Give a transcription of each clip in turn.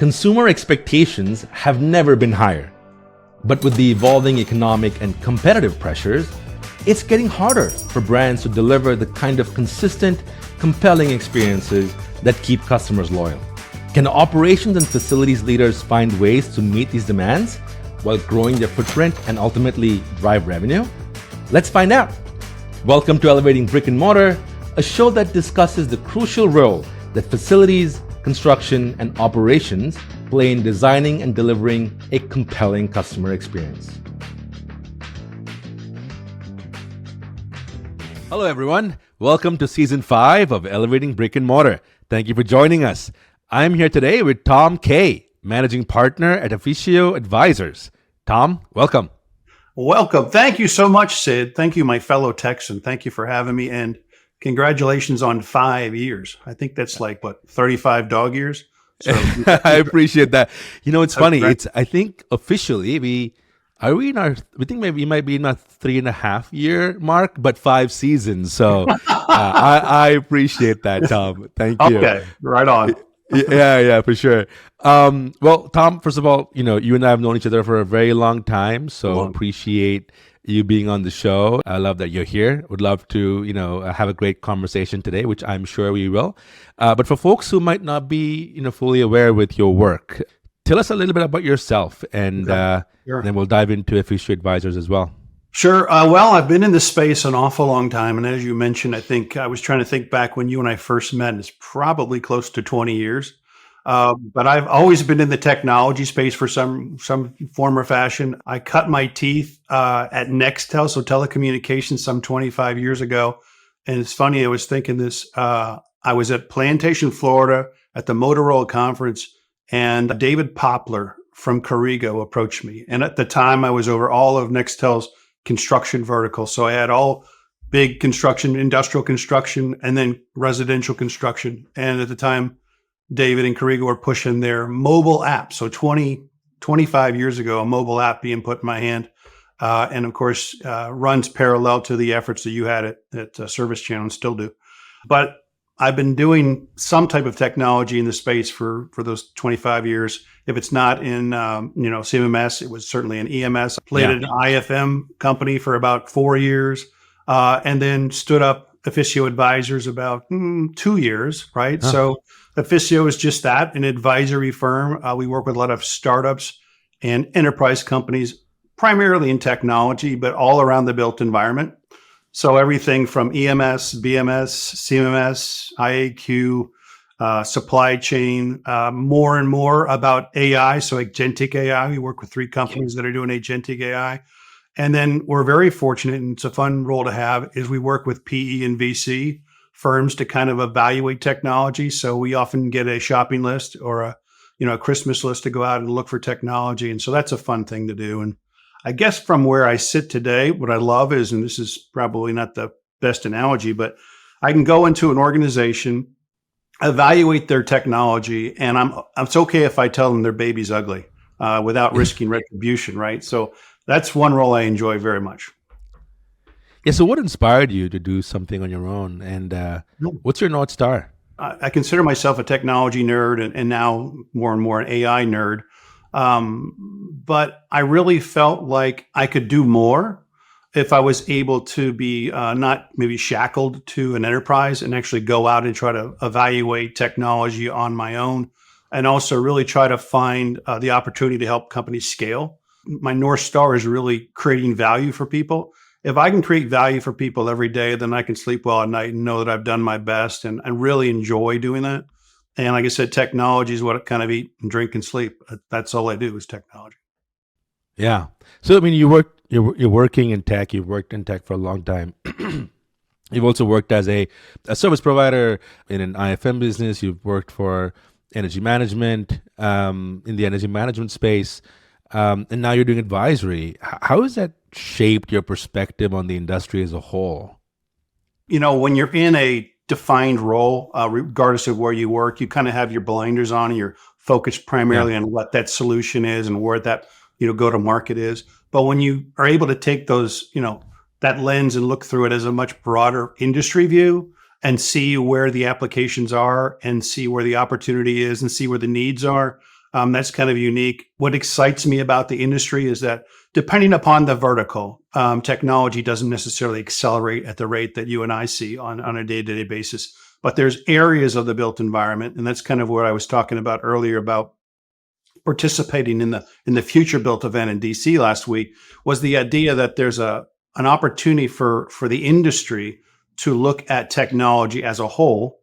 Consumer expectations have never been higher. But with the evolving economic and competitive pressures, it's getting harder for brands to deliver the kind of consistent, compelling experiences that keep customers loyal. Can operations and facilities leaders find ways to meet these demands while growing their footprint and ultimately drive revenue? Let's find out. Welcome to Elevating Brick and Mortar, a show that discusses the crucial role that facilities, construction, and operations play in designing and delivering a compelling customer experience. Hello, everyone. Welcome to Season 5 of Elevating Brick and Mortar. Thank you for joining us. I'm here today with Tom Kay, Managing Partner at Efficio Advisors. Tom, welcome. Welcome. Thank you so much, Sid. Thank you, my fellow Texan. Thank you for having me. And congratulations on 5 years. I think that's like, 35 dog years? So, I appreciate that. You know, it's funny. I think officially we think maybe we might be in our 3.5 year mark, but 5 seasons. So I appreciate that, Tom. Thank you. Okay, right on. Yeah, for sure. Well, Tom, first of all, you and I have known each other for a very long time, so appreciate you being on the show. I love that you're here. Would love to, have a great conversation today, which I'm sure we will. But for folks who might not be, fully aware with your work, tell us a little bit about yourself, and then we'll dive into Efficio Advisors as well. Sure. Well, I've been in this space an awful long time. And as you mentioned, I think I was trying to think back when you and I first met. It's probably close to 20 years. But I've always been in the technology space for some form or fashion. I cut my teeth at Nextel, so telecommunications, some 25 years ago. And it's funny, I was thinking this. I was at Plantation, Florida at the Motorola conference, and David Poplar from Corrigo approached me. And at the time, I was over all of Nextel's construction vertical. So I had all big construction, industrial construction, and then residential construction. And at the time, David and Corrigo were pushing their mobile app. So 25 years ago, a mobile app being put in my hand. And of course, runs parallel to the efforts that you had at ServiceChannel and still do. But I've been doing some type of technology in the space for those 25 years. If it's not in, CMMS, it was certainly an EMS. I played at an IFM company for about 4 years, and then stood up Efficio Advisors about 2 years, right? Huh. So Efficio is just that, an advisory firm. We work with a lot of startups and enterprise companies, primarily in technology, but all around the built environment. So everything from EMS, BMS, CMMS, IAQ, supply chain, more and more about AI. So agentic AI, we work with 3 companies that are doing agentic AI. And then we're very fortunate, and it's a fun role to have, is we work with PE and VC firms to kind of evaluate technology. So we often get a shopping list or a Christmas list to go out and look for technology. And so that's a fun thing to do. And I guess from where I sit today, what I love is, and this is probably not the best analogy, but I can go into an organization, evaluate their technology, and it's okay if I tell them their baby's ugly without risking retribution, right? So that's one role I enjoy very much. Yeah. So what inspired you to do something on your own, and what's your North Star? I consider myself a technology nerd, and now more and more an AI nerd. But I really felt like I could do more if I was able to be not maybe shackled to an enterprise and actually go out and try to evaluate technology on my own, and also really try to find the opportunity to help companies scale. My North Star is really creating value for people. If I can create value for people every day, then I can sleep well at night and know that I've done my best, and I really enjoy doing that. And like I said, technology is what I kind of eat and drink and sleep. That's all I do is technology. Yeah. So, I mean, you're working in tech. You've worked in tech for a long time. You've also worked as a service provider in an IFM business. You've worked for energy management in the energy management space. And now you're doing advisory. How has that shaped your perspective on the industry as a whole? When you're in a defined role, regardless of where you work, you kind of have your blinders on and you're focused primarily on what that solution is and where that, go to market is. But when you are able to take those, that lens and look through it as a much broader industry view and see where the applications are and see where the opportunity is and see where the needs are, That's kind of unique. What excites me about the industry is that depending upon the vertical, technology doesn't necessarily accelerate at the rate that you and I see on a day-to-day basis. But there's areas of the built environment, and that's kind of what I was talking about earlier about participating in the Future Built event in DC last week, was the idea that there's an opportunity for the industry to look at technology as a whole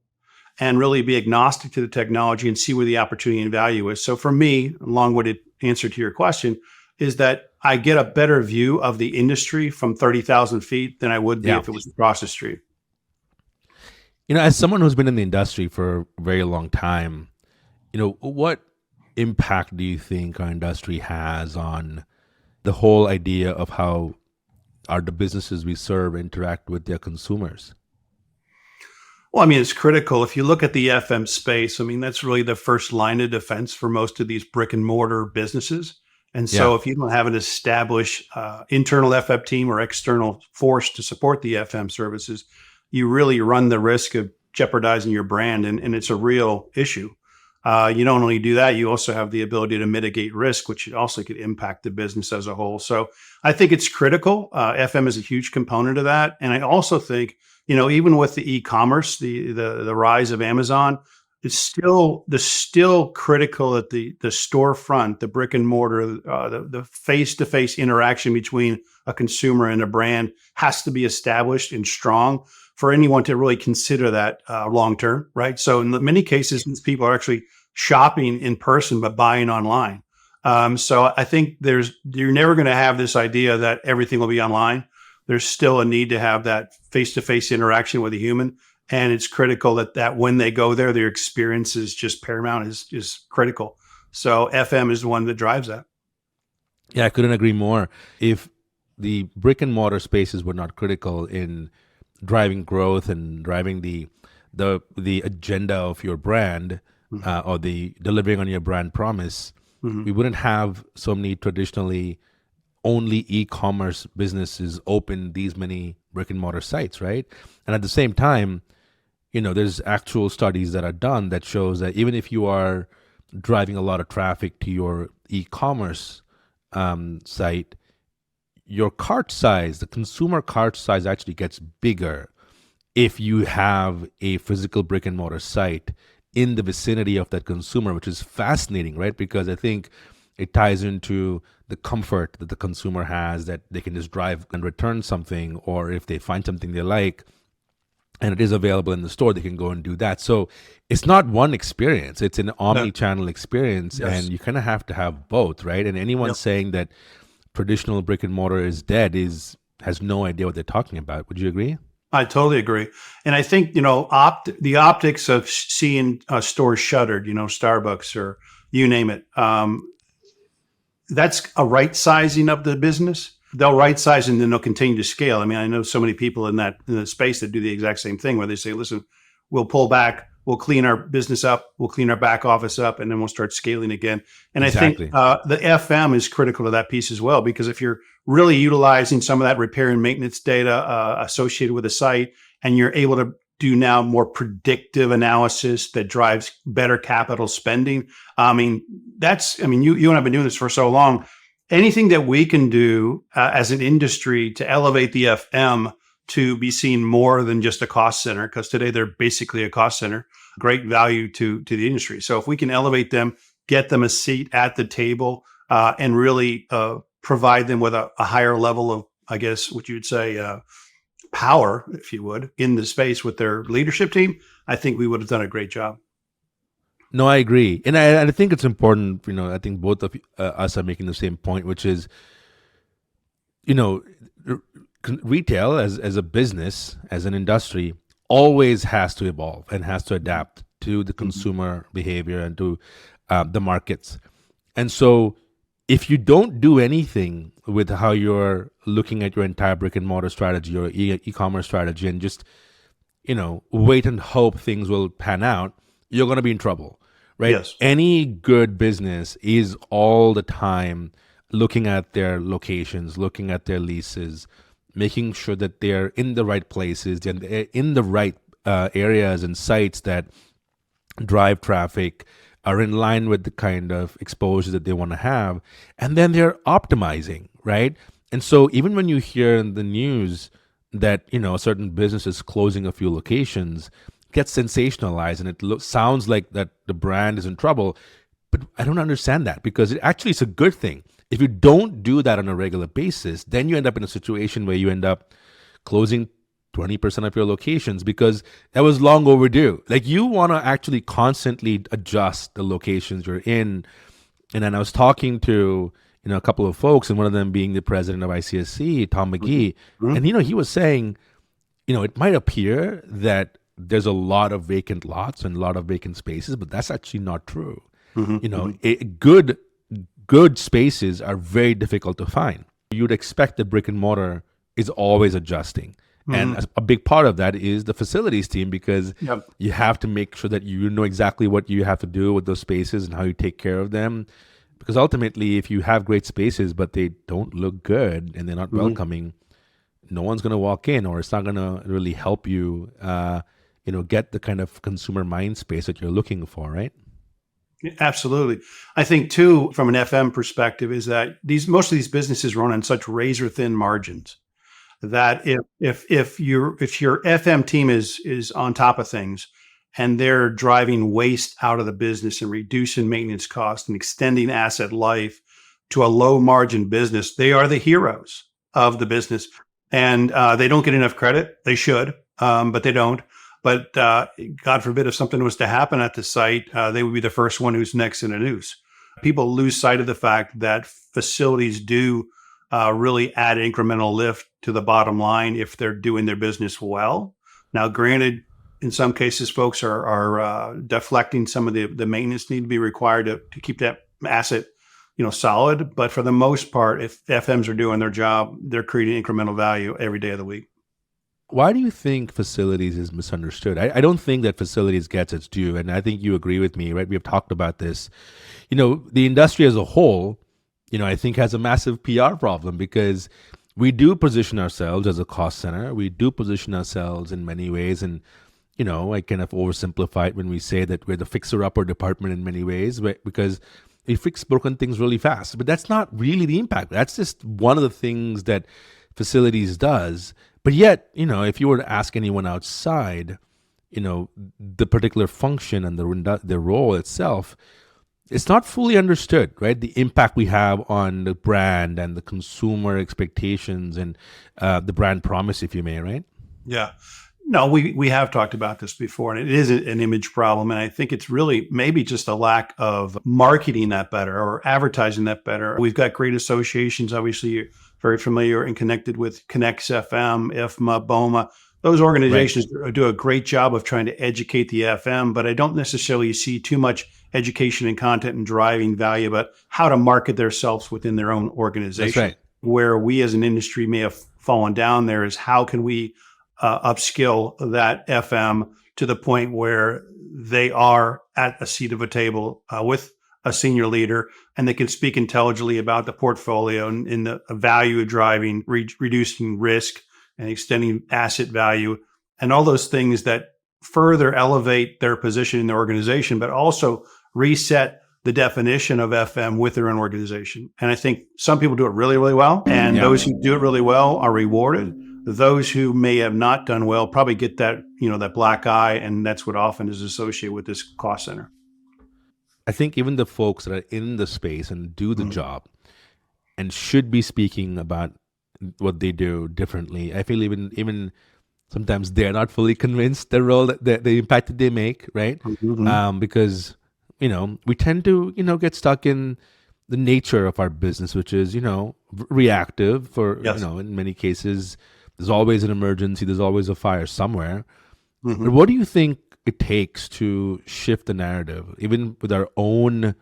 and really be agnostic to the technology and see where the opportunity and value is. So for me, a long-winded answer to your question is that I get a better view of the industry from 30,000 feet than I would be Yeah. if it was across the street. As someone who's been in the industry for a very long time, what impact do you think our industry has on the whole idea of how the businesses we serve interact with their consumers? Well, I mean, it's critical. If you look at the FM space, I mean, that's really the first line of defense for most of these brick and mortar businesses. And Yeah. so if you don't have an established internal FM team or external force to support the FM services, you really run the risk of jeopardizing your brand. And it's a real issue. You don't only do that, you also have the ability to mitigate risk, which also could impact the business as a whole. So I think it's critical. FM is a huge component of that. And I also think, even with the e-commerce, the rise of Amazon, it's still critical that the storefront, the brick and mortar, the face-to-face interaction between a consumer and a brand has to be established and strong for anyone to really consider that long term, right? So in many cases, these people are actually shopping in person but buying online. So I think you're never going to have this idea that everything will be online. There's still a need to have that face-to-face interaction with a human. And it's critical that when they go there, their experience is just paramount, is critical. So FM is the one that drives that. Yeah, I couldn't agree more. If the brick and mortar spaces were not critical in driving growth and driving the agenda of your brand, or the delivering on your brand promise, we wouldn't have so many traditionally only e-commerce businesses open these many brick and mortar sites, right? And at the same time, there's actual studies that are done that shows that even if you are driving a lot of traffic to your e-commerce site, your cart size, the consumer cart size, actually gets bigger if you have a physical brick and mortar site in the vicinity of that consumer, which is fascinating, right? Because I think it ties into the comfort that the consumer has, that they can just drive and return something, or if they find something they like and it is available in the store, they can go and do that. So it's not one experience, it's an omni-channel experience. Yes. And you kind of have to have both, right? And anyone saying that traditional brick and mortar is dead has no idea what they're talking about. Would you agree? I totally agree. And I think, the optics of seeing stores shuttered, Starbucks or you name it, that's a right sizing of the business. They'll right size and then they'll continue to scale. I mean, I know so many people in the space that do the exact same thing, where they say, listen, we'll pull back, we'll clean our business up, we'll clean our back office up, and then we'll start scaling again. And Exactly. I think the FM is critical to that piece as well, because if you're really utilizing some of that repair and maintenance data associated with the site, and you're able to do now more predictive analysis that drives better capital spending. You and I have been doing this for so long. Anything that we can do as an industry to elevate the FM to be seen more than just a cost center, because today they're basically a cost center, great value to the industry. So if we can elevate them, get them a seat at the table, and really provide them with a higher level of, I guess, what you would say, power, if you would, in the space with their leadership team, I think we would have done a great job. No, I agree. And I think it's important, I think both of us are making the same point, which is, retail as a business, as an industry, always has to evolve and has to adapt to the consumer behavior and to the markets. And so if you don't do anything with how you're looking at your entire brick and mortar strategy or e-commerce strategy and just, wait and hope things will pan out, you're going to be in trouble, right? Yes. Any good business is all the time looking at their locations, looking at their leases, making sure that they're in the right places and in the right areas and sites that drive traffic, are in line with the kind of exposure that they want to have, and then they're optimizing, right? And so even when you hear in the news that a certain business is closing a few locations, it gets sensationalized, and it sounds like that the brand is in trouble. But I don't understand that, because it actually is a good thing. If you don't do that on a regular basis, then you end up in a situation where you end up closing 20% of your locations, because that was long overdue. Like, you want to actually constantly adjust the locations you're in. And then I was talking to a couple of folks, and one of them being the president of ICSC, Tom McGee, Mhm. and he was saying, it might appear that there's a lot of vacant lots and a lot of vacant spaces, but that's actually not true. Mhm. Mhm. Good spaces are very difficult to find. You'd expect that brick and mortar is always adjusting. And Mhm. a big part of that is the facilities team, because Yep. you have to make sure that you know exactly what you have to do with those spaces and how you take care of them. Because ultimately, if you have great spaces, but they don't look good and they're not Mhm. welcoming, no one's going to walk in, or it's not going to really help you, get the kind of consumer mind space that you're looking for, right? Absolutely. I think too, from an FM perspective, is that most of these businesses run on such razor thin margins that if your FM team is on top of things and they're driving waste out of the business and reducing maintenance costs and extending asset life to a low margin business, they are the heroes of the business, and they don't get enough credit. They should, but they don't. But God forbid, if something was to happen at the site, they would be the first one who's next in the news. People lose sight of the fact that facilities do really add incremental lift to the bottom line if they're doing their business well. Now, granted, in some cases, folks are deflecting some of the maintenance need to be required to keep that asset, solid. But for the most part, if FMs are doing their job, they're creating incremental value every day of the week. Why do you think facilities is misunderstood? I don't think that facilities gets its due, and I think you agree with me, right? We have talked about this. The industry as a whole, I think has a massive PR problem, because we do position ourselves as a cost center. We do position ourselves in many ways, and I kind of oversimplify it when we say that we're the fixer-upper department in many ways, because we fix broken things really fast. But that's not really the impact. That's just one of the things that facilities does. But yet, if you were to ask anyone outside, the particular function and the role itself, it's not fully understood, right? The impact we have on the brand and the consumer expectations and the brand promise, if you may, right? Yeah. No, we have talked about this before, and it is an image problem. And I think it's really maybe just a lack of marketing that better or advertising that better. We've got great associations. Obviously, you're very familiar and connected with Connects FM, IFMA, BOMA. Those Right. organizations do a great job of trying to educate the FM, but I don't necessarily see too much education and content and driving value about how to market themselves within their own That's organization. right. Where we as an industry may have fallen down there is how can we upskill that FM to the point where they are at a seat of a table with a senior leader, and they can speak intelligently about the portfolio and the value of driving, reducing risk and extending asset value, and all those things that further elevate their position in the organization, but also reset the definition of FM with their own organization. And I think some people do it really, really well, and Yeah. those who do it really well are rewarded. Those who may have not done well probably get that black eye, and that's what often is associated with this cost center. I think even the folks that are in the space and do the Mhm. job and should be speaking about what they do differently, I feel even sometimes they're not fully convinced the role that the impact that they make, right? Mhm. Because we tend to get stuck in the nature of our business, which is reactive. For Yes. in many cases, there's always an emergency, there's always a fire somewhere. But Mhm. what do you think it takes to shift the narrative, even with our own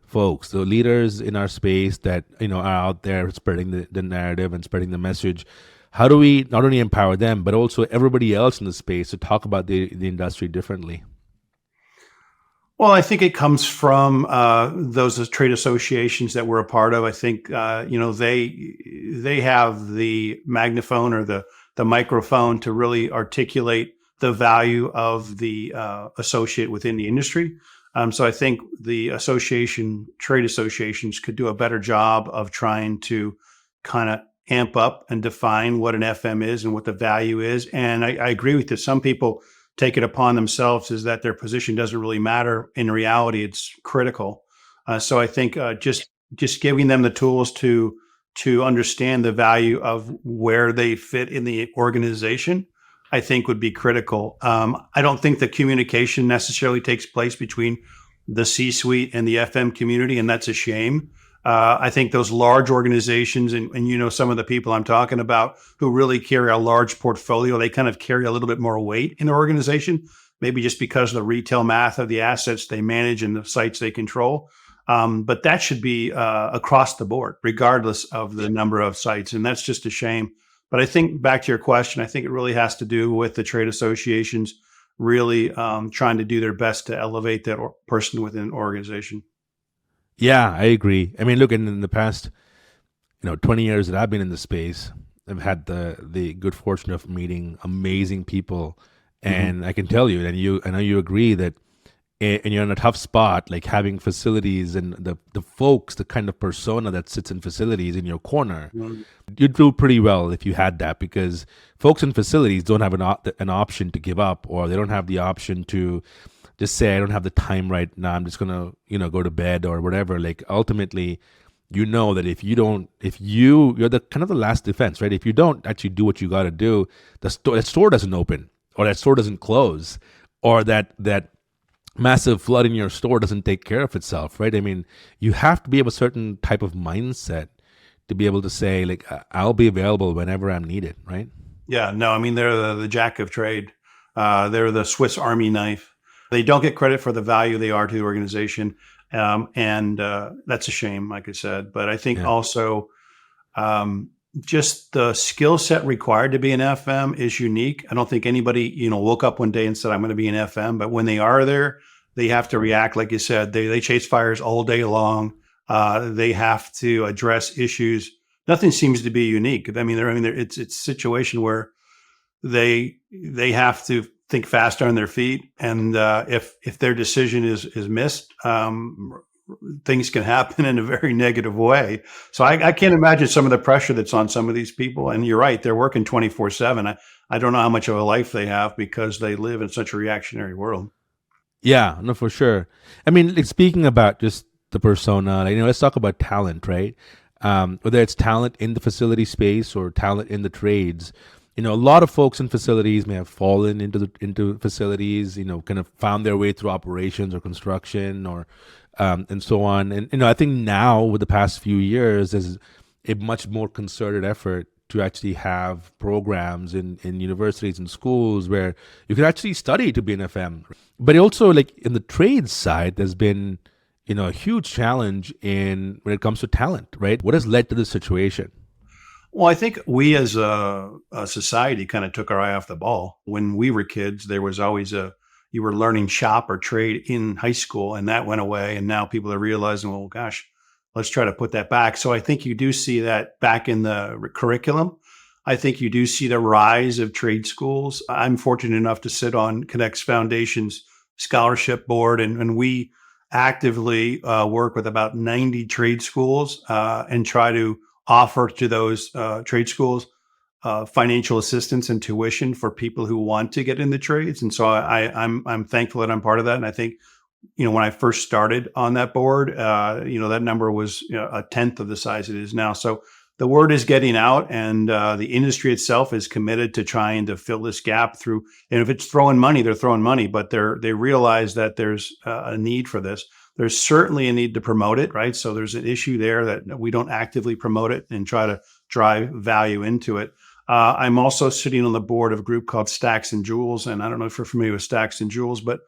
folks, the leaders in our space that are out there spreading the narrative and spreading the message? How do we not only empower them, but also everybody else in the space to talk about the industry differently? Well, I think it comes from those trade associations that we're a part of. I think they have the magnaphone or the microphone to really articulate the value of the associate within the industry. So I think the trade associations could do a better job of trying to kind of amp up and define what an FM is and what the value is. And I agree with you. Some people take it upon themselves is that their position doesn't really matter. In reality, it's critical. So I think just giving them the tools to understand the value of where they fit in the organization, I think would be critical. I don't think the communication necessarily takes place between the C-suite and the FM community, and that's a shame. I think those large organizations, and you know some of the people I'm talking about who really carry a large portfolio, they kind of carry a little bit more weight in their organization, maybe just because of the retail math of the assets they manage and the sites they control. But that should be across the board, regardless of the number of sites, and that's just a shame. But I think back to your question, I think it really has to do with the trade associations really trying to do their best to elevate that person within an organization. Yeah, I agree. I mean, look, in the past, 20 years that I've been in the space, I've had the good fortune of meeting amazing people, Hmm. and I can tell you, and I know you agree that, and you're in a tough spot, like having facilities and the folks, the kind of persona that sits in facilities in your corner, you'd do pretty well if you had that, because folks in facilities don't have an option to give up, or they don't have the option to just say, I don't have the time right now, I'm just gonna go to bed or whatever. Like ultimately, that you're the kind of the last defense, right? If you don't actually do what you got to do, that store doesn't open, or that store doesn't close, or that massive flood in your store doesn't take care of itself, right? I mean, you have to be of a certain type of mindset to be able to say, like, I'll be available whenever I'm needed, right? Yeah, no, I mean they're the jack of trade. They're the Swiss Army knife. They don't get credit for the value they are to the organization, and that's a shame, like I said. But I think Yeah. also just the skill set required to be an FM is unique. I don't think anybody woke up one day and said I'm going to be an FM, but when they are there, they have to react, like you said. They chase fires all day long. They have to address issues. Nothing seems to be unique. It's a situation where they have to think faster on their feet, and if their decision is missed, things can happen in a very negative way. So I can't imagine some of the pressure that's on some of these people. And you're right, they're working 24/7. I don't know how much of a life they have because they live in such a reactionary world. Yeah, no, for sure. I mean, like speaking about just the persona, like, let's talk about talent, right? Whether it's talent in the facility space or talent in the trades, a lot of folks in facilities may have fallen into facilities, kind of found their way through operations or construction or and so on. And I think now with the past few years, there's a much more concerted effort to actually have programs in universities and schools where you can actually study to be an FM. But also, like in the trades side, there's been a huge challenge in when it comes to talent, right? What has led to this situation? Well, I think we as a society kind of took our eye off the ball. When we were kids, there was always you were learning shop or trade in high school, and that went away. And now people are realizing, well, gosh, let's try to put that back. So I think you do see that back in the curriculum. I think you do see the rise of trade schools. I'm fortunate enough to sit on Connect's Foundation's scholarship board, and we actively work with about 90 trade schools and try to offer to those trade schools financial assistance and tuition for people who want to get in the trades. And so I'm thankful that I'm part of that. And I think when I first started on that board, that number was a tenth of the size it is now. So the word is getting out, and the industry itself is committed to trying to fill this gap through. And if it's throwing money, they're throwing money, but they realize that there's a need for this. There's certainly a need to promote it, right? So there's an issue there that we don't actively promote it and try to drive value into it. I'm also sitting on the board of a group called Stacks and Jewels, and I don't know if you're familiar with Stacks and Jewels, but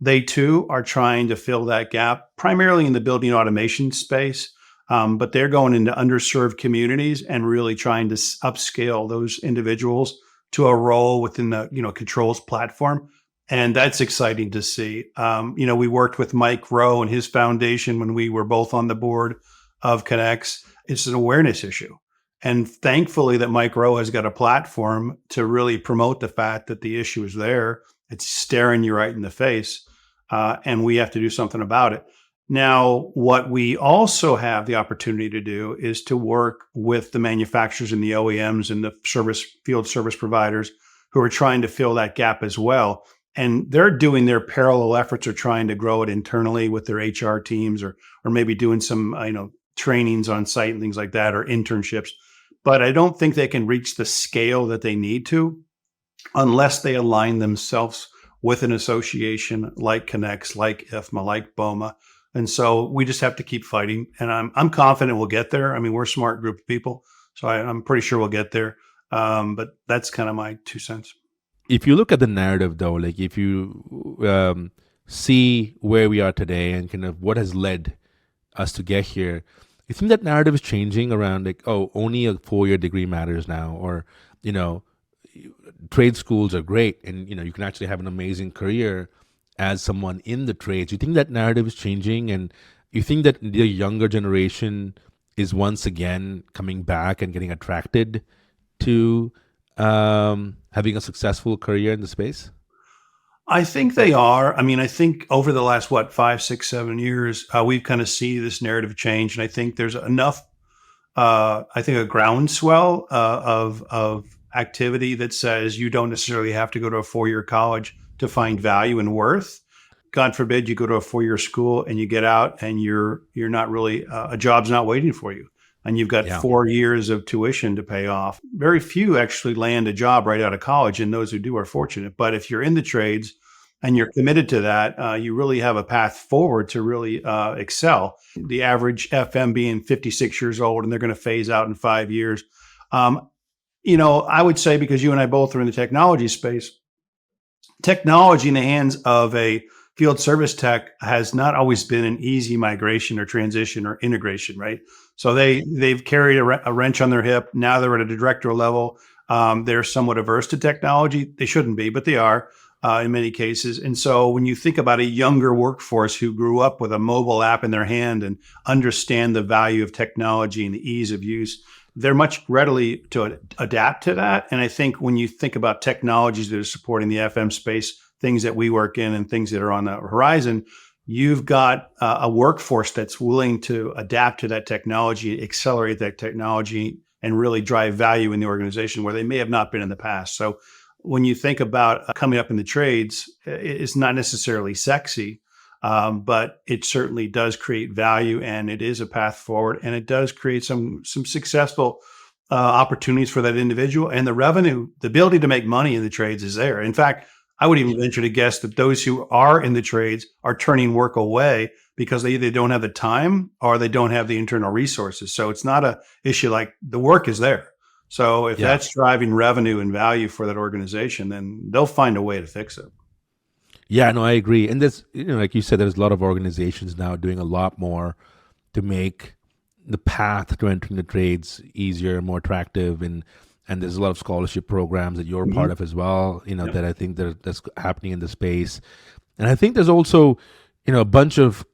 they too are trying to fill that gap, primarily in the building automation space. But they're going into underserved communities and really trying to upscale those individuals to a role within the controls platform, and that's exciting to see. We worked with Mike Rowe and his foundation when we were both on the board of Connects. It's an awareness issue, and thankfully that Mike Rowe has got a platform to really promote the fact that the issue is there. It's staring you right in the face. and we have to do something about it. Now, what we also have the opportunity to do is to work with the manufacturers and the OEMs and the field service providers who are trying to fill that gap as well. And they're doing their parallel efforts or trying to grow it internally with their HR teams, or maybe doing some trainings on site and things like that, or internships. But I don't think they can reach the scale that they need to unless they align themselves with an association like Connex, like IFMA, like BOMA. And so we just have to keep fighting. And I'm confident we'll get there. I mean, we're a smart group of people, so I'm pretty sure we'll get there. But that's kind of my 2 cents. If you look at the narrative, though, like if you see where we are today and kind of what has led us to get here, you think that narrative is changing around like, oh, only a 4-year degree matters now, or trade schools are great, and you can actually have an amazing career as someone in the trades. You think that narrative is changing, and you think that the younger generation is once again coming back and getting attracted to having a successful career in the space? I think they are. I mean, I think over the last 5, 6, 7 years, we've kind of see this narrative change, and I think there's enough. I think a groundswell of activity that says you don't necessarily have to go to a 4-year college to find value and worth. God forbid you go to a 4-year school and you get out and you're not really a job's not waiting for you, and you've got 4 years of tuition to pay off. Very few actually land a job right out of college, and those who do are fortunate. But if you're in the trades and you're committed to that, you really have a path forward to really excel. The average FM being 56 years old, and they're going to phase out in 5 years. I would say, because you and I both are in the technology space, technology in the hands of a field service tech has not always been an easy migration or transition or integration, right? So they've carried a wrench on their hip. Now they're at a director level. They're somewhat averse to technology. They shouldn't be, but they are in many cases. And so when you think about a younger workforce who grew up with a mobile app in their hand and understand the value of technology and the ease of use, they're much readily to adapt to that. And I think when you think about technologies that are supporting the FM space, things that we work in and things that are on the horizon, you've got a workforce that's willing to adapt to that technology, accelerate that technology, and really drive value in the organization where they may have not been in the past. So when you think about coming up in the trades, it's not necessarily sexy, but it certainly does create value, and it is a path forward, and it does create some successful opportunities for that individual. And the revenue, the ability to make money in the trades is there. In fact, I would even venture to guess that those who are in the trades are turning work away because they either don't have the time or they don't have the internal resources. So it's not a issue, like the work is there. So if that's driving revenue and value for that organization, then they'll find a way to fix it. Yeah, no, I agree. And there's, like you said, there's a lot of organizations now doing a lot more to make the path to entering the trades easier, more attractive, and there's a lot of scholarship programs that you're part of as well, that I think that's happening in the space. And I think there's also, a bunch of,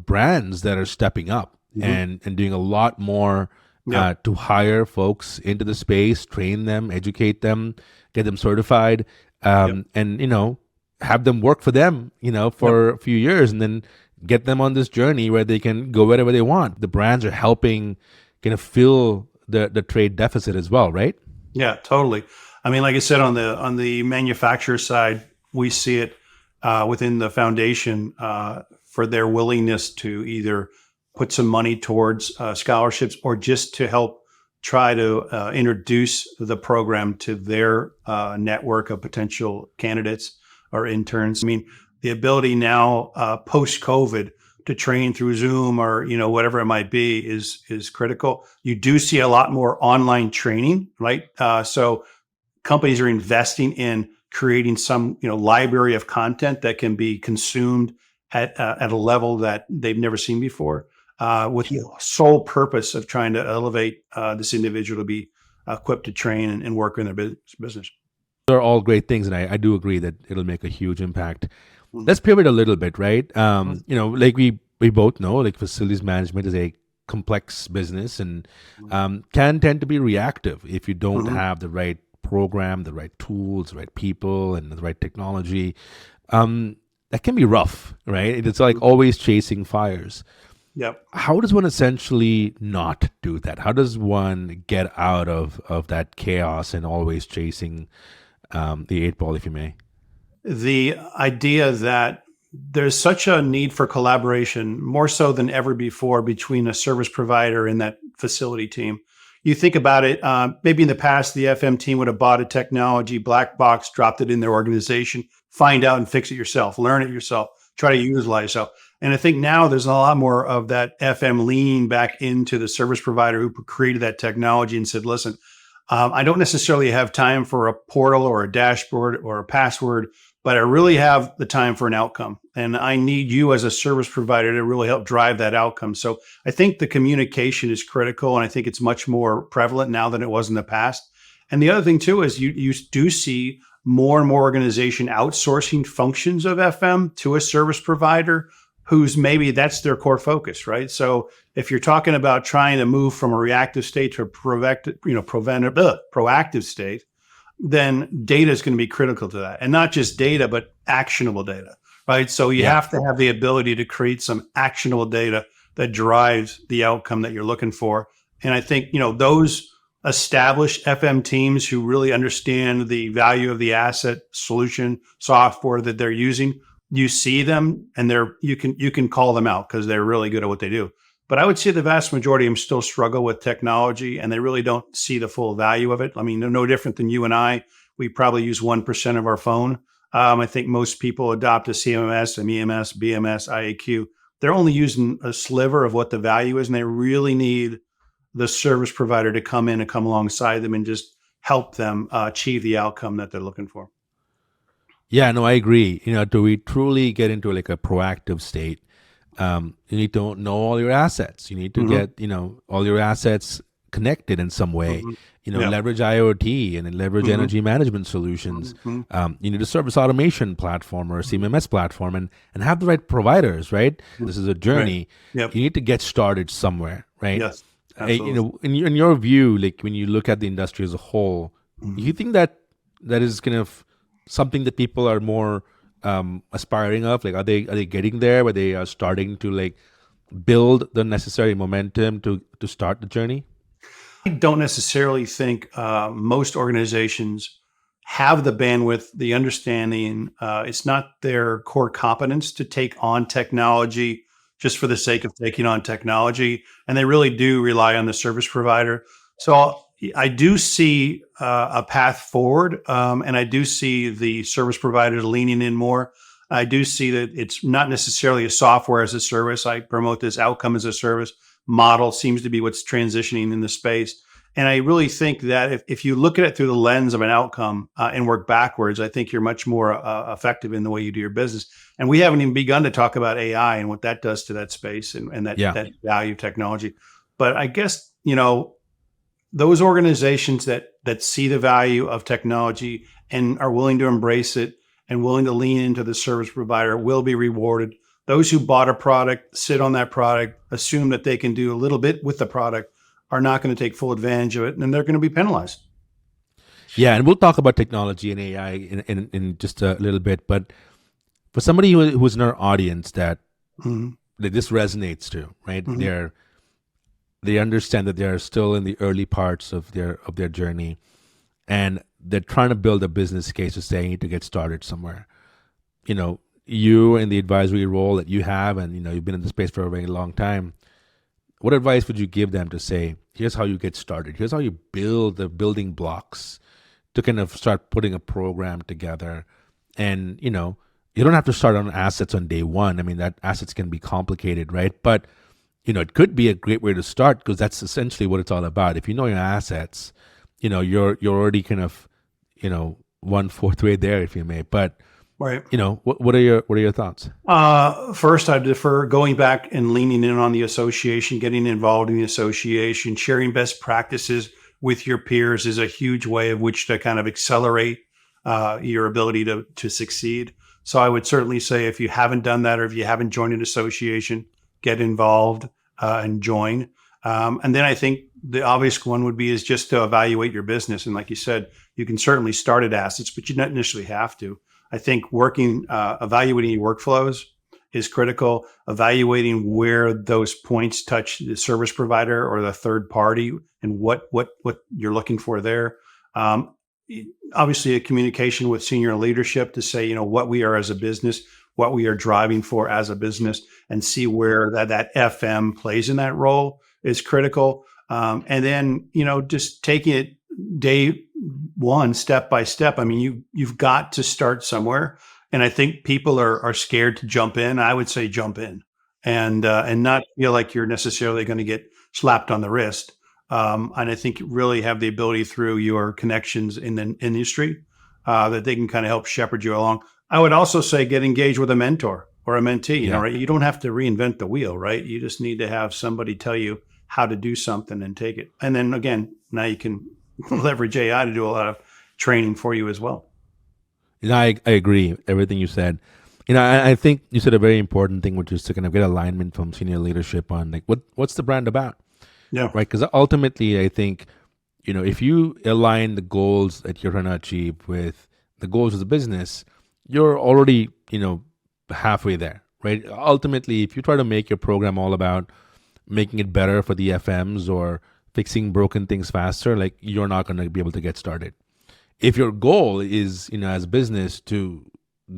brands that are stepping up and doing a lot more to hire folks into the space, train them, educate them, get them certified, and, have them work for them, for a few years, and then get them on this journey where they can go wherever they want. The brands are helping kind of fill the trade deficit as well, right? Yeah, totally. I mean, like I said, on the manufacturer side, we see it within the foundation for their willingness to either put some money towards scholarships or just to help try to introduce the program to their network of potential candidates or interns. I mean, the ability now post-COVID to train through Zoom or whatever it might be is critical. You do see a lot more online training, right? So companies are investing in creating some library of content that can be consumed at a level that they've never seen before, with the sole purpose of trying to elevate this individual to be equipped to train and work in their business. They're all great things, and I do agree that it'll make a huge impact. Let's pivot a little bit, right? Like we both know, like facilities management is a complex business and can tend to be reactive if you don't have the right program, the right tools, the right people, and the right technology. that can be rough, right? It's like always chasing fires. Yep. How does one essentially not do that? How does one get out of that chaos and always chasing the eight ball, if you may? The idea that there's such a need for collaboration, more so than ever before, between a service provider and that facility team. You think about it, maybe in the past, the FM team would have bought a technology, black box, dropped it in their organization, find out and fix it yourself, learn it yourself, try to utilize yourself. And I think now there's a lot more of that FM leaning back into the service provider who created that technology and said, listen, I don't necessarily have time for a portal or a dashboard or a password, but I really have the time for an outcome. And I need you as a service provider to really help drive that outcome. So I think the communication is critical. And I think it's much more prevalent now than it was in the past. And the other thing too is you do see more and more organization outsourcing functions of FM to a service provider who's maybe that's their core focus, right? So if you're talking about trying to move from a reactive state to a proactive state, then data is going to be critical to that. And not just data, but actionable data, right? So you have to have the ability to create some actionable data that drives the outcome that you're looking for. And I think, those established FM teams who really understand the value of the asset solution software that they're using, you see them and you can call them out because they're really good at what they do. But I would say the vast majority of them still struggle with technology and they really don't see the full value of it. I mean, they're no different than you and I. We probably use 1% of our phone. I think most people adopt a CMS, an EMS, BMS, IAQ. They're only using a sliver of what the value is, and they really need the service provider to come in and come alongside them and just help them achieve the outcome that they're looking for. Yeah, no, I agree. Do we truly get into like a proactive state? You need to know all your assets. You need to get, all your assets connected in some way. Leverage IoT and then leverage energy management solutions. You need a service automation platform or a CMMS platform and have the right providers, right? This is a journey. Right. Yep. You need to get started somewhere, right? Yes, absolutely. In your view, like when you look at the industry as a whole, you think that is kind of something that people are more aspiring of? Like, are they getting there where they are starting to like build the necessary momentum to start the journey? I don't necessarily think most organizations have the bandwidth, the understanding. It's not their core competence to take on technology just for the sake of taking on technology. And they really do rely on the service provider. So I do see a path forward, and I do see the service providers leaning in more. I do see that it's not necessarily a software as a service. I promote this outcome as a service model seems to be what's transitioning in the space. And I really think that if you look at it through the lens of an outcome and work backwards, I think you're much more effective in the way you do your business. And we haven't even begun to talk about AI and what that does to that space and that value of technology. But I guess, those organizations that see the value of technology and are willing to embrace it and willing to lean into the service provider will be rewarded. Those who bought a product, sit on that product, assume that they can do a little bit with the product, are not going to take full advantage of it, and they're going to be penalized. Yeah, and we'll talk about technology and AI in just a little bit. But for somebody who's in our audience that this resonates to, right? They understand that they're still in the early parts of their journey, and they're trying to build a business case to say, I need to get started somewhere. You in the advisory role that you have, and you've been in the space for a very long time. What advice would you give them to say, here's how you get started. Here's how you build the building blocks to kind of start putting a program together. And, you don't have to start on assets on day one. I mean, that assets can be complicated, right? But, it could be a great way to start because that's essentially what it's all about. If you know your assets, you're already kind of, 1/4 way there, if you may. But, right. What are your thoughts? First, I defer going back and leaning in on the association, getting involved in the association, sharing best practices with your peers is a huge way of which to kind of accelerate your ability to succeed. So I would certainly say if you haven't done that or if you haven't joined an association, get involved and join. And then I think the obvious one would be is just to evaluate your business. And like you said, you can certainly start at assets, but you don't initially have to. I think evaluating your workflows is critical. Evaluating where those points touch the service provider or the third party and what you're looking for there. Um, Obviously, a communication with senior leadership to say, what we are as a business, what we are driving for as a business, and see where that FM plays in that role is critical. And then, just taking it day one, step by step. I mean, you've got to start somewhere. And I think people are scared to jump in. I would say jump in and not feel like you're necessarily going to get slapped on the wrist. And I think you really have the ability through your connections in the industry that they can kind of help shepherd you along. I would also say get engaged with a mentor or a mentee. Right? You don't have to reinvent the wheel, right? You just need to have somebody tell you how to do something and take it. And then again, now you can leverage AI to do a lot of training for you as well. I agree with everything you said. I think you said a very important thing, which is to kind of get alignment from senior leadership on like what's the brand about. Yeah. Right. Because ultimately, I think, if you align the goals that you're trying to achieve with the goals of the business, you're already, halfway there. Right. Ultimately, if you try to make your program all about making it better for the FMs or fixing broken things faster, like you're not going to be able to get started. If your goal is, as a business to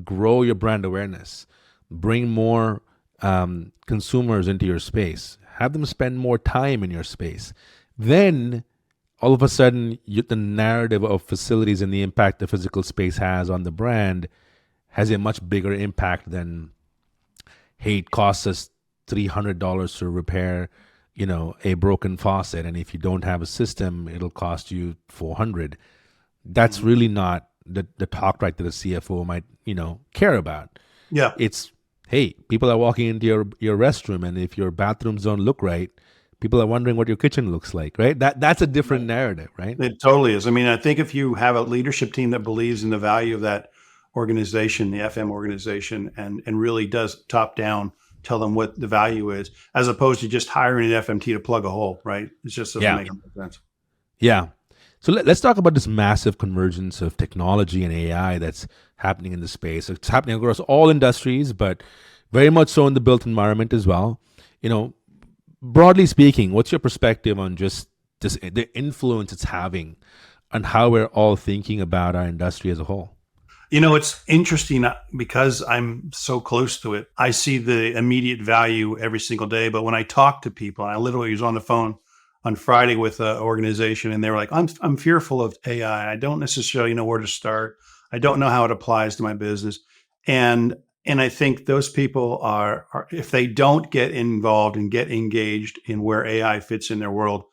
grow your brand awareness, bring more consumers into your space, have them spend more time in your space, then all of a sudden the narrative of facilities and the impact the physical space has on the brand has a much bigger impact than, hey, it costs us $300 to repair, a broken faucet, and if you don't have a system, it'll cost you $400. That's really not the talk track that a CFO might, care about. Yeah. It's, hey, people are walking into your restroom, and if your bathrooms don't look right, people are wondering what your kitchen looks like, right? That's a different narrative, right? It totally is. I mean, I think if you have a leadership team that believes in the value of that organization, the FM organization, and really does top down tell them what the value is, as opposed to just hiring an FMT to plug a hole, right? It just doesn't make sense. Yeah. So let's talk about this massive convergence of technology and AI that's happening in the space. It's happening across all industries, but very much so in the built environment as well. Broadly speaking, what's your perspective on just the influence it's having on how we're all thinking about our industry as a whole? It's interesting because I'm so close to it. I see the immediate value every single day. But when I talk to people, I literally was on the phone on Friday with an organization, and they were like, I'm fearful of AI. I don't necessarily know where to start. I don't know how it applies to my business. And I think those people are if they don't get involved and get engaged in where AI fits in their world,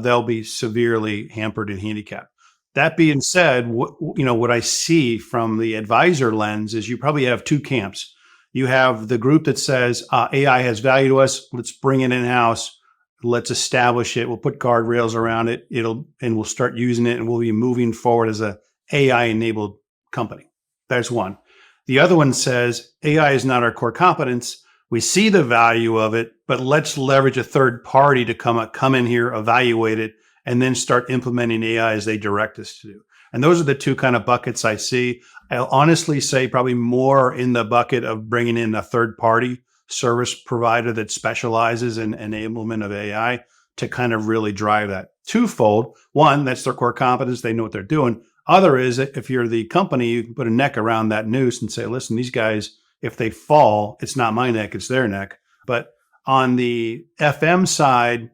they'll be severely hampered and handicapped. That being said, what I see from the advisor lens is you probably have two camps. You have the group that says AI has value to us. Let's bring it in-house. Let's establish it. We'll put guardrails around it. And we'll start using it, and we'll be moving forward as a AI-enabled company. That's one. The other one says AI is not our core competence. We see the value of it, but let's leverage a third party to come in here, evaluate it, and then start implementing AI as they direct us to do. And those are the two kind of buckets I see. I'll honestly say probably more in the bucket of bringing in a third party service provider that specializes in enablement of AI to kind of really drive that. Twofold. One, that's their core competence. They know what they're doing. Other is if you're the company, you can put a neck around that noose and say, listen, these guys, if they fall, it's not my neck, it's their neck. But on the FM side,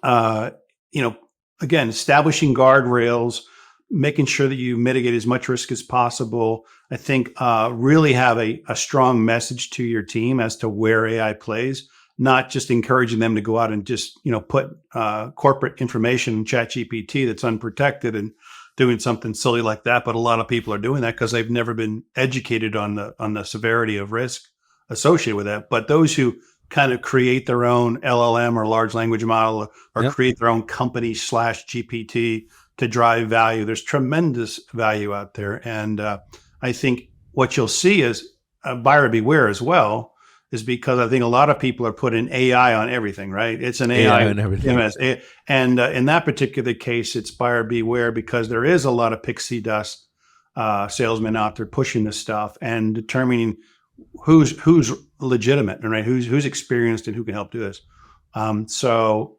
again, establishing guardrails, making sure that you mitigate as much risk as possible. I think really have a strong message to your team as to where AI plays, not just encouraging them to go out and just, put corporate information in ChatGPT that's unprotected and doing something silly like that. But a lot of people are doing that because they've never been educated on the severity of risk associated with that. But those who kind of create their own LLM or large language model or create their own company / GPT to drive value. There's tremendous value out there. And I think what you'll see is buyer beware as well, is because I think a lot of people are putting AI on everything, right? It's an AI on everything. And in that particular case, it's buyer beware because there is a lot of pixie dust salesmen out there pushing this stuff and determining who's legitimate, right? Who's experienced and who can help do this. So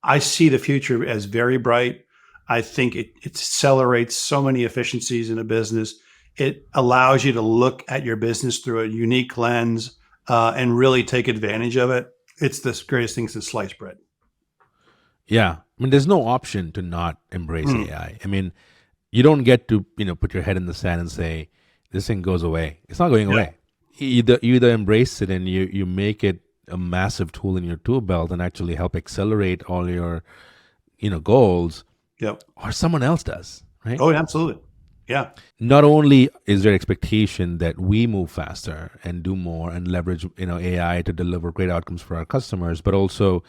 I see the future as very bright. I think it accelerates so many efficiencies in a business. It allows you to look at your business through a unique lens and really take advantage of it. It's the greatest thing since sliced bread. Yeah. I mean, there's no option to not embrace Mm. AI. I mean, you don't get to, put your head in the sand and say, this thing goes away. It's not going Yeah. away. You either embrace it and you make it a massive tool in your tool belt and actually help accelerate all your, goals, Yep. or someone else does, right? Oh, absolutely. Yeah. Not only is there expectation that we move faster and do more and leverage, AI to deliver great outcomes for our customers, but also,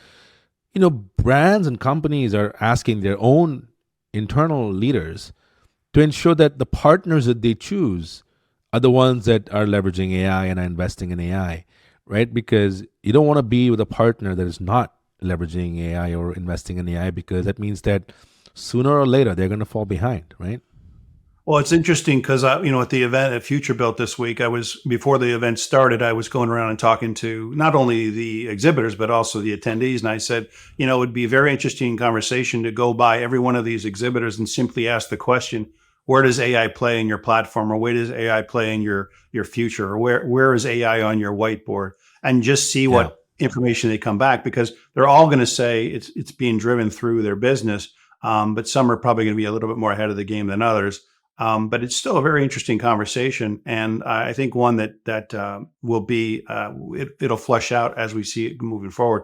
brands and companies are asking their own internal leaders to ensure that the partners that they choose are the ones that are leveraging AI and are investing in AI, right? Because you don't want to be with a partner that is not leveraging AI or investing in AI, because that means that sooner or later they're going to fall behind, right? Well, it's interesting because at the event at Future Built this week, before the event started, I was going around and talking to not only the exhibitors but also the attendees, and I said, it would be a very interesting conversation to go by every one of these exhibitors and simply ask the question, where does AI play in your platform, or where does AI play in your future, or where is AI on your whiteboard, and just see Yeah. what information they come back, because they're all going to say it's being driven through their business, but some are probably going to be a little bit more ahead of the game than others. But it's still a very interesting conversation, and I think one that will be it'll flush out as we see it moving forward.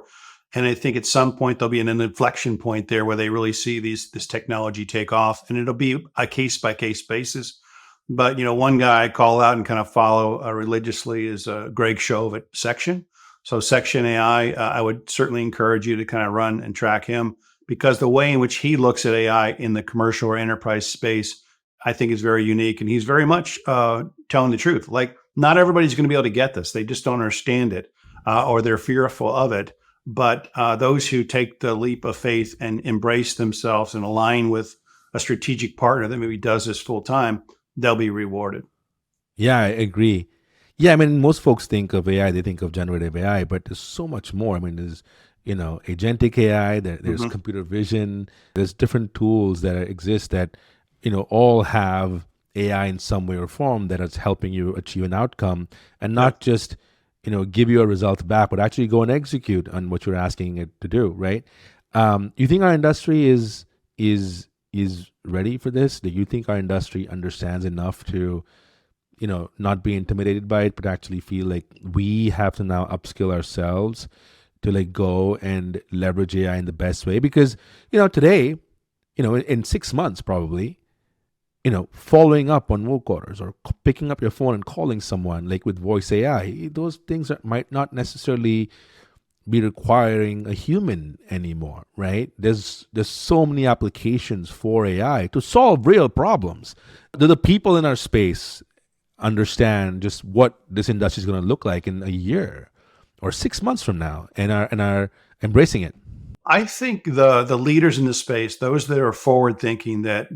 And I think at some point there'll be an inflection point there where they really see this technology take off, and it'll be a case by case basis. But one guy I call out and kind of follow religiously is Greg Shove at Section. So Section AI, I would certainly encourage you to kind of run and track him, because the way in which he looks at AI in the commercial or enterprise space, I think is very unique, and he's very much telling the truth. Like, not everybody's going to be able to get this; they just don't understand it, or they're fearful of it. But those who take the leap of faith and embrace themselves and align with a strategic partner that maybe does this full time, they'll be rewarded. Yeah, I agree. Yeah, I mean, most folks think of AI, they think of generative AI, but there's so much more. I mean, there's, agentic AI, there's Mhm. computer vision, there's different tools that exist that, all have AI in some way or form that is helping you achieve an outcome, and Yep. not just, give you a result back, but actually go and execute on what you're asking it to do, right? You think our industry is ready for this? Do you think our industry understands enough to, not be intimidated by it, but actually feel like we have to now upskill ourselves to like go and leverage AI in the best way? Because, today, in 6 months probably, following up on work orders or picking up your phone and calling someone like with voice AI, those things might not necessarily be requiring a human anymore, right? There's so many applications for AI to solve real problems. Do the people in our space understand just what this industry is going to look like in a year or 6 months from now, and are embracing it? I think the leaders in the space, those that are forward thinking, that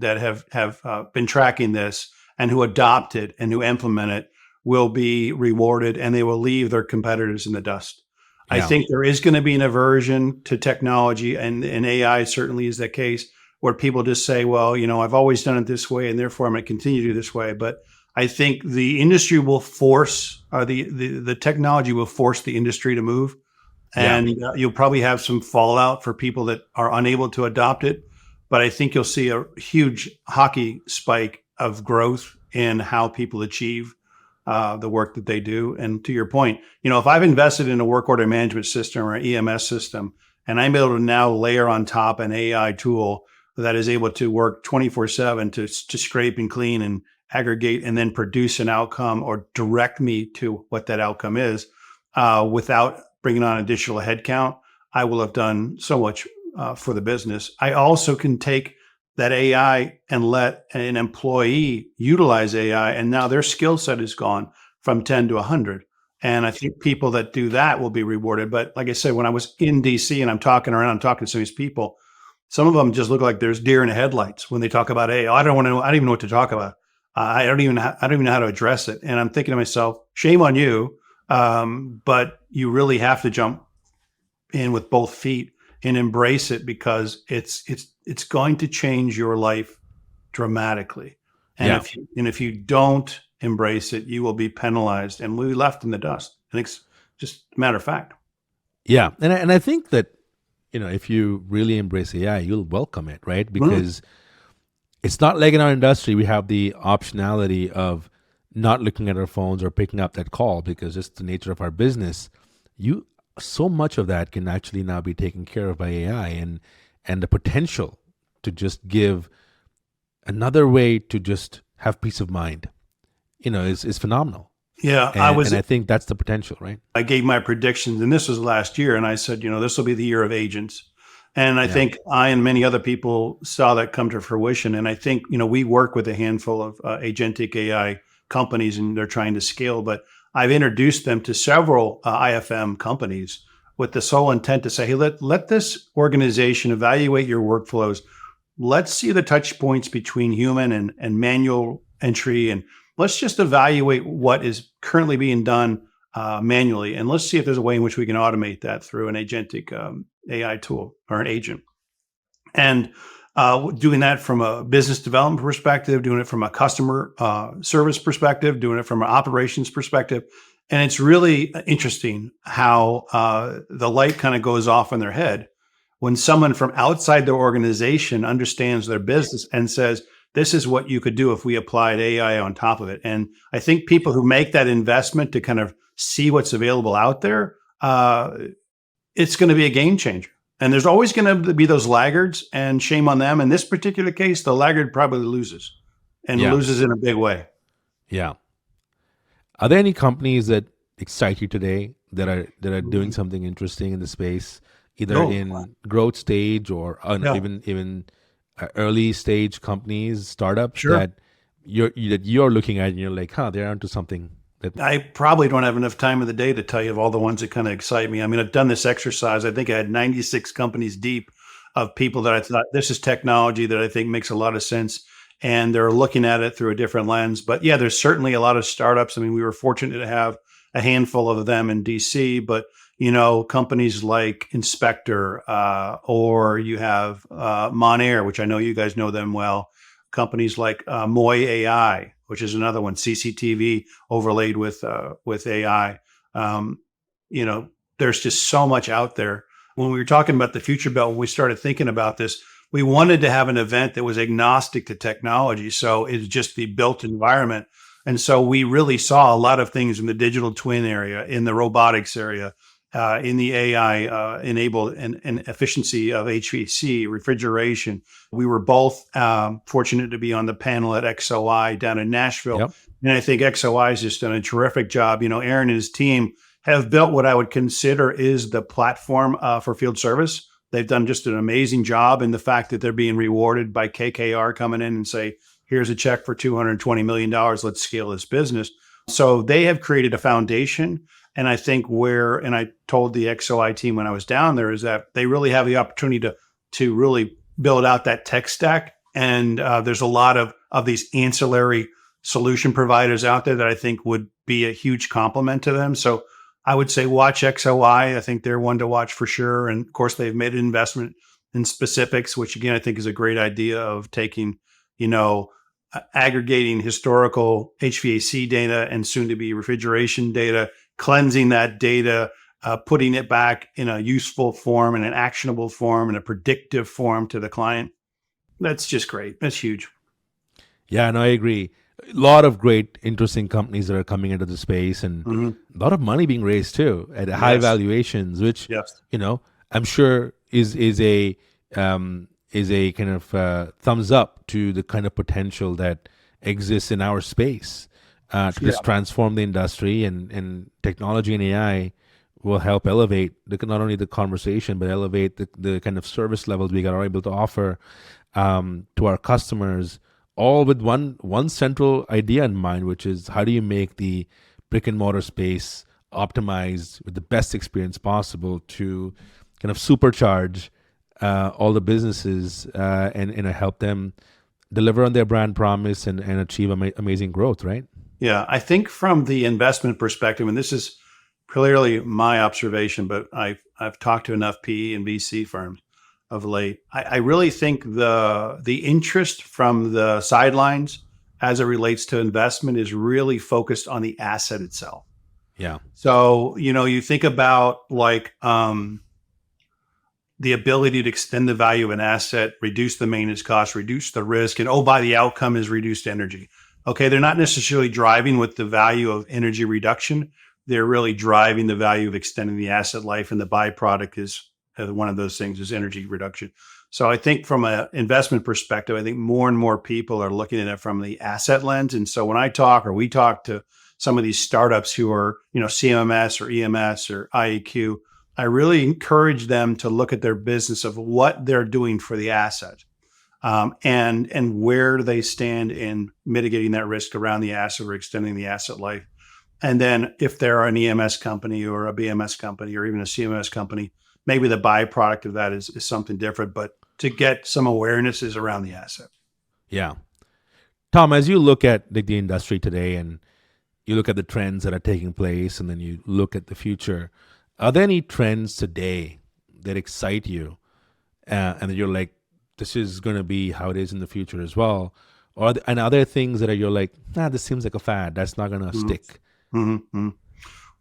have been tracking this and who adopt it and who implement it, will be rewarded, and they will leave their competitors in the dust. I Yeah. think there is going to be an aversion to technology, and AI certainly is that case, where people just say, well, I've always done it this way, and therefore I'm going to continue to do this way. But I think the industry will force, or the technology will force the industry to move, Yeah. and you'll probably have some fallout for people that are unable to adopt it. But I think you'll see a huge hockey spike of growth in how people achieve the work that they do. And to your point, if I've invested in a work order management system or an EMS system, and I'm able to now layer on top an AI tool that is able to work 24/7 to scrape and clean and aggregate and then produce an outcome or direct me to what that outcome is, without bringing on additional headcount, I will have done so much for the business. I also can take that AI and let an employee utilize AI, and now their skill set is gone from 10 to 100. And I think people that do that will be rewarded. But like I said, when I was in DC and I'm talking around, I'm talking to some of these people, some of them just look like there's deer in the headlights when they talk about AI. I don't even know what to talk about. I don't even know how to address it. And I'm thinking to myself, shame on you. But you really have to jump in with both feet and embrace it, because it's going to change your life dramatically. And Yeah. if you don't embrace it, you will be penalized and will be left in the dust. And it's just a matter of fact. Yeah. And I think that, if you really embrace AI, you'll welcome it, right? Mm, Because it's not like in our industry, we have the optionality of not looking at our phones or picking up that call because it's the nature of our business. You So much of that can actually now be taken care of by AI, and the potential to just give another way to just have peace of mind, is phenomenal. yeah, And I think that's the potential, right? I gave my predictions, and this was last year, and I said, this will be the year of agents. And I Yeah. think I and many other people saw that come to fruition. And I think, we work with a handful of agentic AI companies, and they're trying to scale. But I've introduced them to several IFM companies with the sole intent to say, hey, let this organization evaluate your workflows. Let's see the touch points between human and manual entry. And let's just evaluate what is currently being done manually. And let's see if there's a way in which we can automate that through an agentic AI tool or an agent. And doing that from a business development perspective, doing it from a customer service perspective, doing it from an operations perspective. And it's really interesting how the light kind of goes off in their head when someone from outside their organization understands their business and says, this is what you could do if we applied AI on top of it. And I think people who make that investment to kind of see what's available out there, it's going to be a game changer. And there's always going to be those laggards, and shame on them. In this particular case, the laggard probably loses, and Yeah. loses in a big way. Yeah. Are there any companies that excite you today that are doing something interesting in the space, either Oh, in growth stage or yeah, even early stage companies, startups sure. that you're looking at and you're like, they're onto something that. I probably don't have enough time in the day to tell you of all the ones that kind of excite me. I mean, I've done this exercise. I think I had 96 companies deep of people that I thought, this is technology that I think makes a lot of sense. And they're looking at it through a different lens. But yeah, there's certainly a lot of startups. I mean, we were fortunate to have a handful of them in DC, but companies like Inspector, or you have Monair, which I know you guys know them well. Companies like Moy AI, which is another one, CCTV overlaid with AI. Um, there's just so much out there. When we were talking about the future belt, when we started thinking about this, we wanted to have an event that was agnostic to technology. So it's just the built environment. And so we really saw a lot of things in the digital twin area, in the robotics area, in the AI enabled and efficiency of HVAC, refrigeration. We were both fortunate to be on the panel at XOI down in Nashville. Yep. And I think XOI has just done a terrific job. Aaron and his team have built what I would consider is the platform for field service. They've done just an amazing job in the fact that they're being rewarded by KKR coming in and say, here's a check for $220 million. Let's scale this business. So they have created a foundation. And I think and I told the XOI team when I was down there, is that they really have the opportunity to really build out that tech stack. And there's a lot of these ancillary solution providers out there that I think would be a huge complement to them. So I would say watch XOI. I think they're one to watch for sure. And of course, they've made an investment in specifics, which again, I think is a great idea of taking, aggregating historical HVAC data and soon to be refrigeration data, cleansing that data, putting it back in a useful form, in an actionable form, in a predictive form to the client. That's just great. That's huge. Yeah, no, I agree. A lot of great, interesting companies that are coming into the space, and Hmm. a lot of money being raised too at high Yes. valuations, which Yes. I'm sure is a kind of thumbs up to the kind of potential that exists in our space to Yeah. just transform the industry, and technology and AI will help elevate not only the conversation but elevate the kind of service levels we are able to offer to our customers, all with one central idea in mind, which is how do you make the brick and mortar space optimized with the best experience possible to kind of supercharge all the businesses and help them deliver on their brand promise and achieve amazing growth, right? Yeah, I think from the investment perspective, and this is clearly my observation, but I've talked to enough PE and VC firms of late. I really think the interest from the sidelines as it relates to investment is really focused on the asset itself. Yeah. So, you think about like the ability to extend the value of an asset, reduce the maintenance cost, reduce the risk, and oh, by the outcome is reduced energy. Okay, they're not necessarily driving with the value of energy reduction. They're really driving the value of extending the asset life, and the byproduct is one of those things is energy reduction. So I think from an investment perspective, I think more and more people are looking at it from the asset lens. And so when I talk or we talk to some of these startups who are, CMMS or EMS or IEQ, I really encourage them to look at their business of what they're doing for the asset, and where do they stand in mitigating that risk around the asset or extending the asset life. And then if they're an EMS company or a BMS company or even a CMS company, maybe the byproduct of that is something different, but to get some awarenesses around the asset. Yeah. Tom, as you look at the industry today and you look at the trends that are taking place and then you look at the future, are there any trends today that excite you and that you're like, this is going to be how it is in the future as well? And are there things that you're like, this seems like a fad. That's not going to stick. Mm-hmm.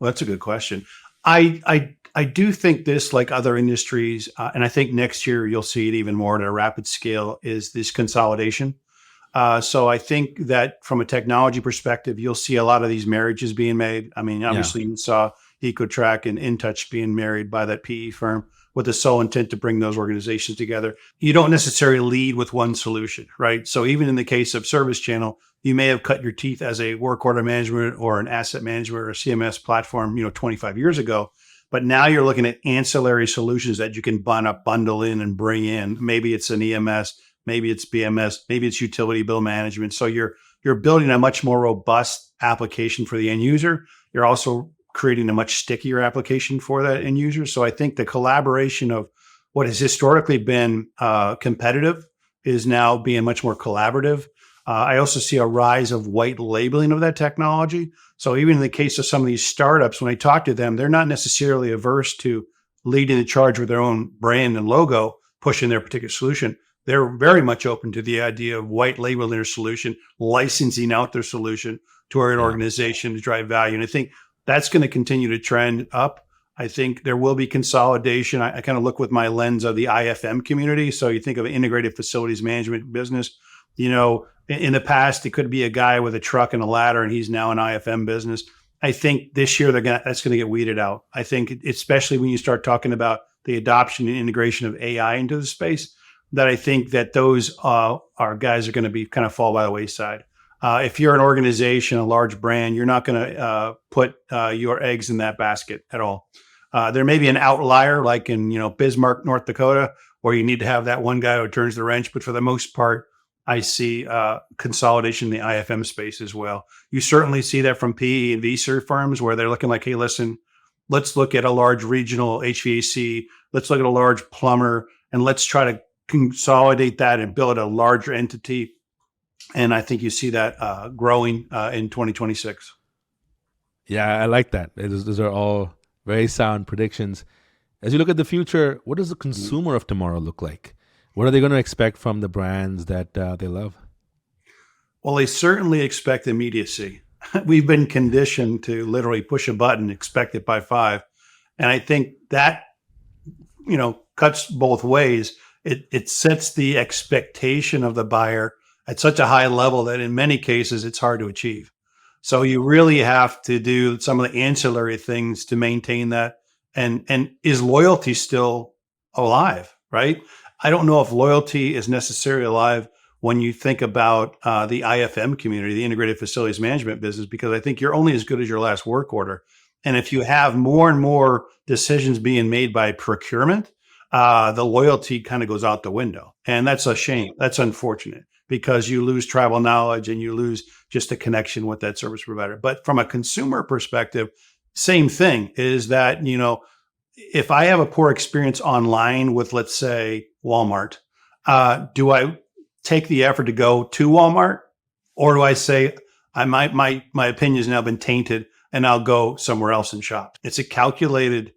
Well, that's a good question. I do think this, like other industries, and I think next year you'll see it even more at a rapid scale, is this consolidation. So I think that from a technology perspective, you'll see a lot of these marriages being made. I mean, obviously you saw EcoTrack and InTouch being married by that PE firm with the sole intent to bring those organizations together. You don't necessarily lead with one solution, right? So even in the case of ServiceChannel, you may have cut your teeth as a work order management or an asset management or a CMS platform, 25 years ago. But now you're looking at ancillary solutions that you can bundle in and bring in. Maybe it's an EMS, maybe it's BMS, maybe it's utility bill management. So you're building a much more robust application for the end user. You're also creating a much stickier application for that end user. So I think the collaboration of what has historically been competitive is now being much more collaborative. I also see a rise of white labeling of that technology. So even in the case of some of these startups, when I talk to them, they're not necessarily averse to leading the charge with their own brand and logo, pushing their particular solution. They're very much open to the idea of white labeling their solution, licensing out their solution to an organization to drive value. And I think that's going to continue to trend up. I think there will be consolidation. I kind of look with my lens of the IFM community. So you think of an integrated facilities management business, in the past, it could be a guy with a truck and a ladder, and he's now an IFM business. I think this year that's going to get weeded out. I think, especially when you start talking about the adoption and integration of AI into the space, that I think that those are guys are going to be kind of fall by the wayside. If you're an organization, a large brand, you're not going to put your eggs in that basket at all. There may be an outlier, like in Bismarck, North Dakota, where you need to have that one guy who turns the wrench. But for the most part, I see consolidation in the IFM space as well. You certainly see that from PE and VC firms where they're looking like, hey, listen, let's look at a large regional HVAC, let's look at a large plumber, and let's try to consolidate that and build a larger entity. And I think you see that growing in 2026. Yeah, I like that. Those are all very sound predictions. As you look at the future, what does the consumer of tomorrow look like? What are they going to expect from the brands that they love? Well, they certainly expect immediacy. We've been conditioned to literally push a button, expect it by 5. And I think that, cuts both ways. It sets the expectation of the buyer at such a high level that in many cases it's hard to achieve. So you really have to do some of the ancillary things to maintain that. And is loyalty still alive, right? I don't know if loyalty is necessarily alive when you think about the IFM community, the integrated facilities management business, because I think you're only as good as your last work order. And if you have more and more decisions being made by procurement, the loyalty kind of goes out the window. And that's a shame. That's unfortunate because you lose tribal knowledge and you lose just a connection with that service provider. But from a consumer perspective, same thing is that, if I have a poor experience online with, let's say, Walmart, do I take the effort to go to Walmart, or do I say my opinion has now been tainted and I'll go somewhere else and shop? It's a calculated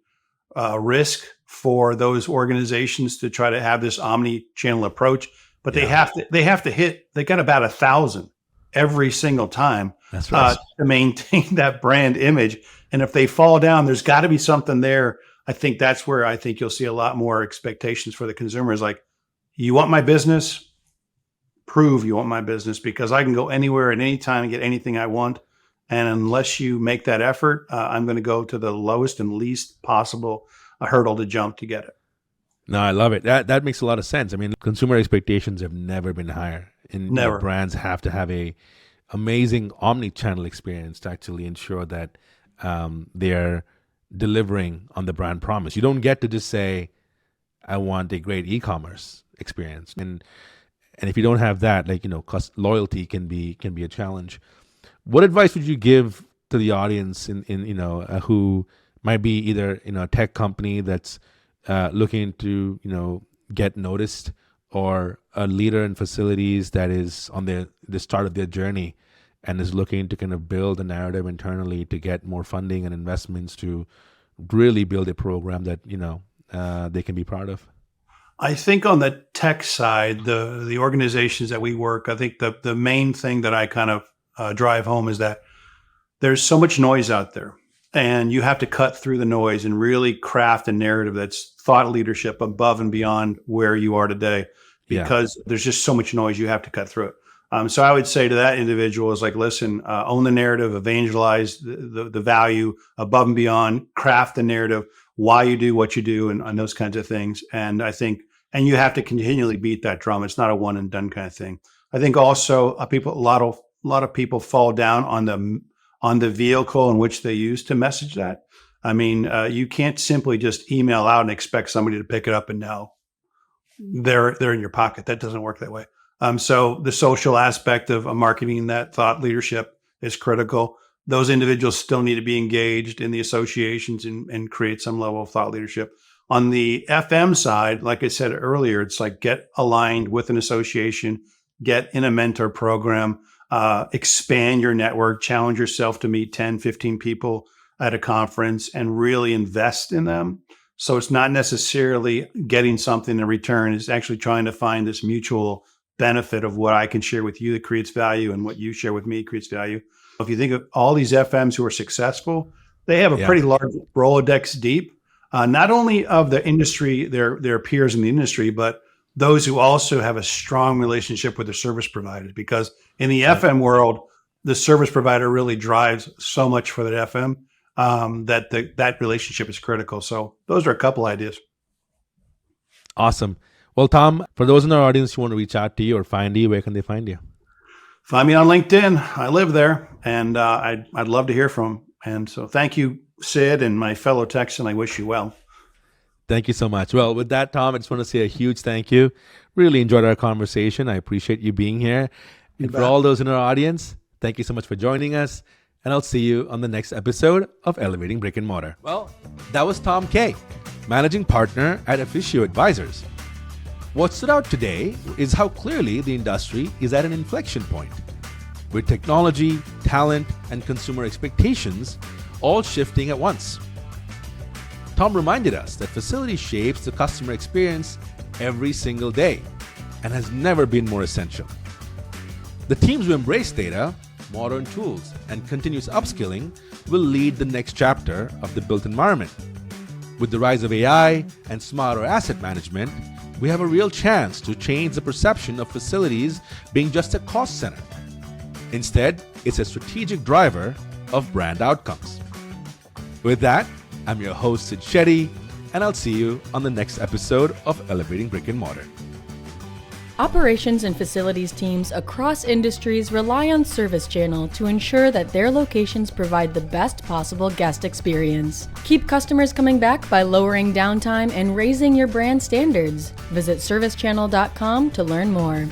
risk for those organizations to try to have this omni-channel approach, but they have to hit. They got about 1,000 every single time. That's right. To maintain that brand image. And if they fall down, there's got to be something there. I think that's where I think you'll see a lot more expectations for the consumers. Like, you want my business? Prove you want my business, because I can go anywhere at any time and get anything I want. And unless you make that effort, I'm going to go to the lowest and least possible hurdle to jump to get it. No, I love it. That makes a lot of sense. I mean, consumer expectations have never been higher. And Never. Brands have to have a amazing omni-channel experience to actually ensure that they're delivering on the brand promise. You don't get to just say, I want a great e-commerce experience. And if you don't have that, like, loyalty can be a challenge. What advice would you give to the audience who might be either a tech company that's looking to get noticed, or a leader in facilities that is on the start of their journey and is looking to kind of build a narrative internally to get more funding and investments to really build a program that they can be proud of? I think on the tech side, the organizations that we work, I think the main thing that I kind of drive home is that there's so much noise out there, and you have to cut through the noise and really craft a narrative that's thought leadership above and beyond where you are today, because there's just so much noise, you have to cut through it. So I would say to that individual is like, listen, own the narrative, evangelize the value above and beyond, craft the narrative, why you do what you do, and those kinds of things. And I think, and you have to continually beat that drum. It's not a one and done kind of thing. I think also a lot of people fall down on the vehicle in which they use to message that. I mean, you can't simply just email out and expect somebody to pick it up and know they're in your pocket. That doesn't work that way. So the social aspect of marketing that thought leadership is critical. Those individuals still need to be engaged in the associations and create some level of thought leadership. On the FM side, like I said earlier, it's like, get aligned with an association, get in a mentor program, expand your network, challenge yourself to meet 10, 15 people at a conference and really invest in them. So it's not necessarily getting something in return. It's actually trying to find this mutual benefit of what I can share with you that creates value, and what you share with me creates value. If you think of all these FMs who are successful, they have a pretty large Rolodex deep, not only of the industry, their peers in the industry, but those who also have a strong relationship with their service providers. Because in the FM world, the service provider really drives so much for that FM that relationship is critical. So those are a couple ideas. Awesome. Well, Tom, for those in our audience who want to reach out to you or find you, where can they find you? Find me on LinkedIn. I live there, and I'd love to hear from them. And so thank you, Sid, and my fellow Texan. I wish you well. Thank you so much. Well, with that, Tom, I just want to say a huge thank you. Really enjoyed our conversation. I appreciate you being here. And for all those in our audience, thank you so much for joining us. And I'll see you on the next episode of Elevating Brick and Mortar. Well, that was Tom Kay, Managing Partner at Efficio Advisors. What stood out today is how clearly the industry is at an inflection point, with technology, talent, and consumer expectations all shifting at once. Tom reminded us that facility shapes the customer experience every single day and has never been more essential. The teams who embrace data, modern tools, and continuous upskilling will lead the next chapter of the built environment. With the rise of AI and smarter asset management, we have a real chance to change the perception of facilities being just a cost center. Instead, it's a strategic driver of brand outcomes. With that, I'm your host, Sid Shetty, and I'll see you on the next episode of Elevating Brick and Mortar. Operations and facilities teams across industries rely on ServiceChannel to ensure that their locations provide the best possible guest experience. Keep customers coming back by lowering downtime and raising your brand standards. Visit ServiceChannel.com to learn more.